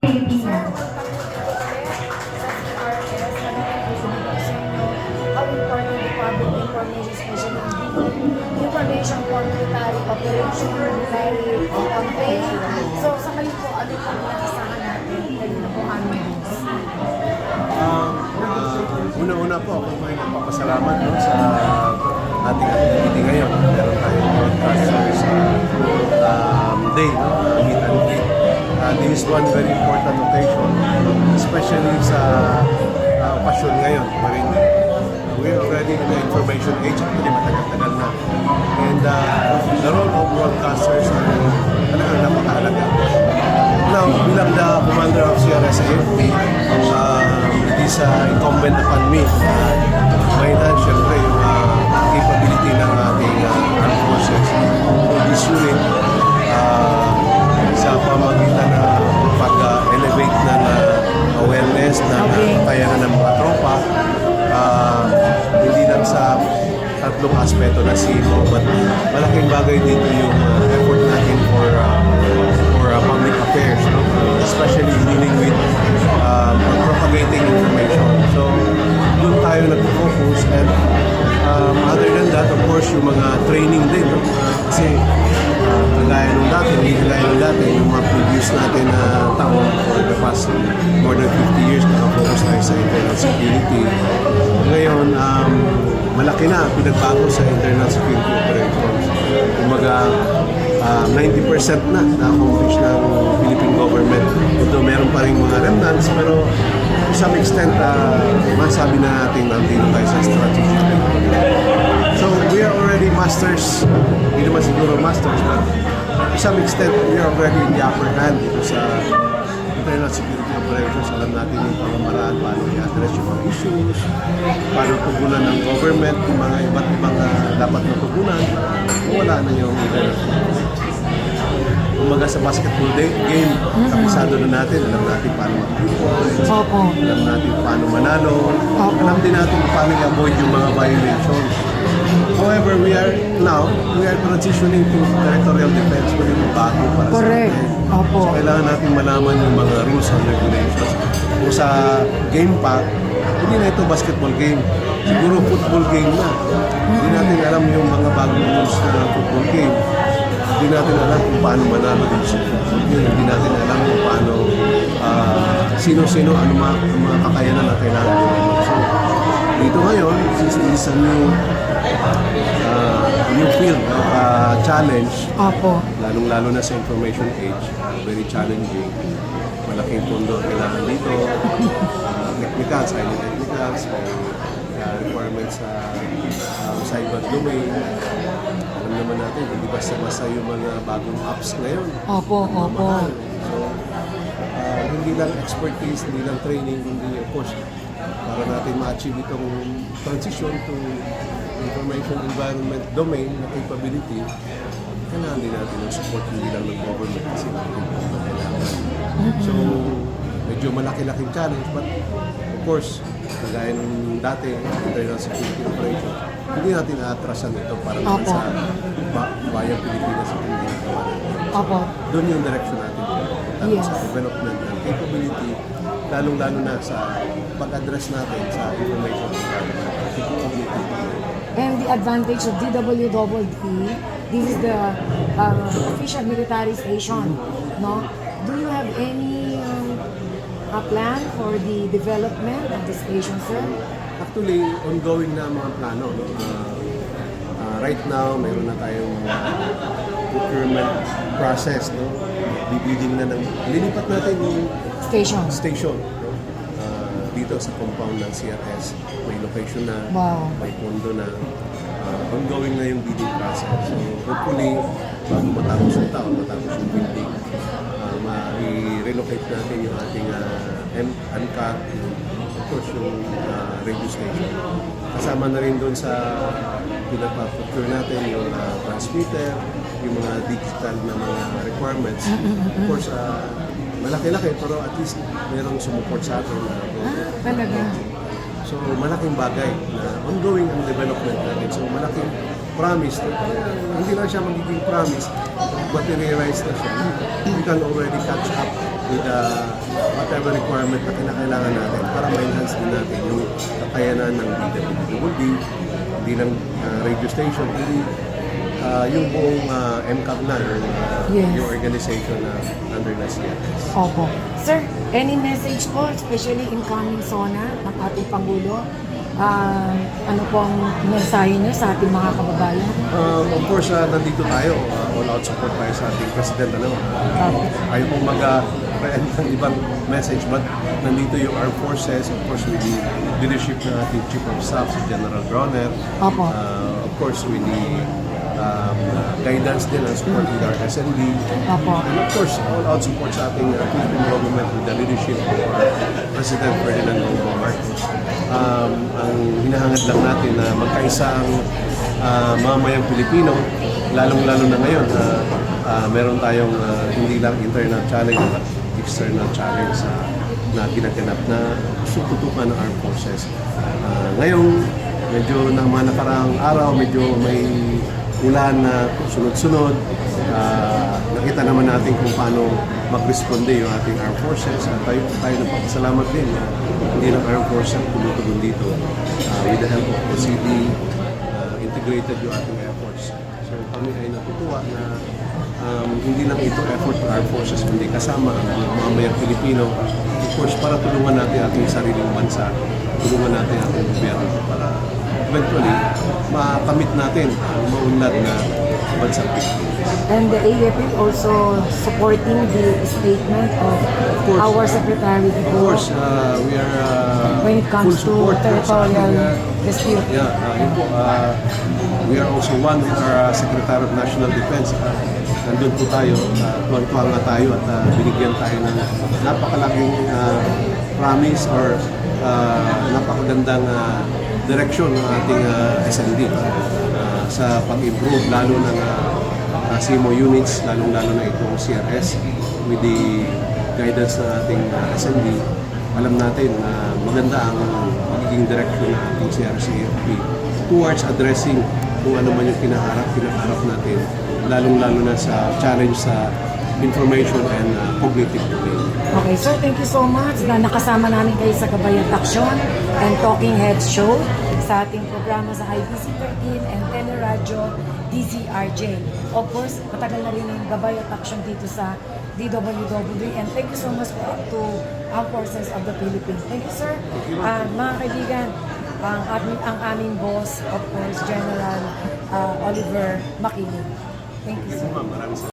Pilipino. How important the public information, especially information for military operation, military campaign. So sa kayo po, ano po ang nakasahan natin? Kayo na po aming news. Una-una po ako may nagpapasalamat sa ating activity ngayon. Meron tayong broadcasters day, meet and greet. This is one very important occasion, especially sa okasyon ngayon. We're already in the information age, actually matagal-tagal na. And the role of broadcasters ay talagang napakahalaga. Now, bilang the commander of CRS-AFP, it is incumbent upon me na mainan siyempre yung capability ng ating armed forces. This unit, sa pamagitan na pag-elevate ng awareness ng kakayahan ng mga tropa, hindi lang sa tatlong aspeto na SIMO, but malaking bagay dito yung effort natin for public affairs, no? Especially dealing with propagating information. So, doon tayo nag-focus, and other than that, of course, yung mga training din, no? Kasi kagaya nung dati, yung mga previous natin na taon for the past more than 50 years, nakafocus tayo sa internal security. Ngayon, malaki na pinagbago sa internal security operations. Kumaga, 90% na-accomplish ng Philippine government. Although meron pa rin mga remnants, pero to some extent, masabi na natin nandito tayo sa strategic. So, we are already masters, hindi naman siguro masters, but to some extent, we are already in the upper hand dito sa internal security operations. Alam natin yung pamamaraan, paano i-address yung mga issues, paano tugunan ng government, yung mga iba't ibang dapat na tugunan, wala na yung internal security. Umaga sa basketball game, kapisado na natin, alam natin paano mag-report, alam natin paano manalo, alam din natin paano i-avoid yung mga violations. However, we are transitioning to territorial defense, where yung bago para sa atin. So, kailangan natin malaman yung mga rules and regulations. Kung sa game pa, hindi na ito basketball game. Siguro football game na. Hindi natin alam yung mga bagong rules ng football game. Hindi natin alam kung paano manalo din sa football game. Hindi natin alam kung paano sino-sino, ano mga kakayanan na kailangan natin. So, dito ngayon, since this is a new field of challenge, lalong-lalo na sa information age, very challenging. Malaking pondo kailangan dito, technicals, highly technicals, requirements sa cyber domain. Alam naman natin, hindi basta-basta yung mga bagong apps ngayon. So, hindi lang expertise, hindi lang training, hindi, of course, para natin ma-achieve itong transition to information environment domain na capability, kailangan din natin ng support hindi lang ng government kasi natin kailangan. So, medyo malaki-laking challenge, but of course, kagaya nung dati, internal security operation, hindi natin aatrasan ito para naman sa bayang Pilipinas at hindi ginagawa natin. Doon yung direction natin. Sa development ng capability, lalong-lalo na sa pag-address natin sa information security. And the advantage of DWDD, this is the official military station, no? Do you have any a plan for the development of the station, sir? Actually, ongoing na mga plano. No? Right now, mayroon na tayong procurement process. No? Bibuilding na lilipat natin yung station. No? Dito sa compound ng CRS, may location na, may pondo na, ongoing na yung bidding process. So hopefully, bago matapos yung taon, matapos yung building, i-relocate natin yung ating ANCAT, of course yung radio station. Kasama na rin doon sa pinapa-procure natin yung transmitter, yung mga digital na mga requirements. Of course, malaki-laki, pero at least merong sumuport sa atin. Talaga? So, malaking bagay na ongoing ang development natin. So, malaking promise. Hindi lang siya magiging promise, materialize na siya. We can already catch up with whatever requirement na kinakailangan natin para ma-enhance din natin yung kakayanan ng DWD, hindi lang radio station, hindi yung buong MCAP na, Yes. yung organization na under na CRS. Opo. Sir, any message po, especially incoming SONA ng ating Pangulo? Ano po ang mensahe niyo sa ating mga kababayan? Of course, nandito tayo. All-out support tayo sa ating President. Ayaw pong mag-read ng ibang message, but nandito yung Armed Forces, of course, with the leadership ng ating Chief of Staff, si General Bronner. Opo. Of course, with the guidance din and support with our SND. Opo. And of course, all-out support sa ating Philippine government with the leadership of our President Ferdinand Bongbong Marcos. Ang hinahangad lang natin na magkaisa ang mamayang Pilipino, lalong-lalo na ngayon meron tayong hindi lang internal challenge but external challenge na ginaganap na sututukan ng armed forces. Ngayon, medyo ng mga nakaraang araw, medyo may ulan na sunod-sunod. Nakita naman natin kung paano mag-responde yung ating armed forces. At tayo nagpapasalamat din na hindi ng armed forces tumutugon dito. With the help of OCD, integrated yung ating efforts. So kami ay natutuwa na hindi lang ito effort ng armed forces, kundi kasama ang mga mamayang Pilipino. Of course, para tulungan natin ating sariling bansa, tulungan natin ating gobyerno para eventually makamit natin ang maunlad na bansang Pilipinas. And the AFP also supporting the statement of course. our Secretary Of course, we are when it comes full to support sa territorial ating, dispute. Yeah, yun po. We are also one with our Secretary of National Defense. Nandun po tayo, tuwan-tuwa nga tayo at binigyan tayo ng napakalaking promise or napakagandang direksyon ng ating SND sa pag-improve lalo ng CMO units, lalong-lalo na itong CRS with the guidance ng ating SND. Alam natin na maganda ang magiging direksyon ng ating CRS-AFP towards addressing kung ano man yung kinaharap natin, lalong-lalo na sa challenge sa information and cognitive domain. Okay, sir, thank you so much na nakasama namin kayo sa Gabayan Action and Talking Heads Show sa ating programa sa IBC 13 and Teleradyo DZRJ. Of course, matagal na rin ang Gabayan Action dito sa DWW and thank you so much po to Armed Forces of the Philippines. Thank you, sir. Mga kaibigan, ang aming boss, of course, General Oliver Makiling. Thank you, sir. Maraming salamat.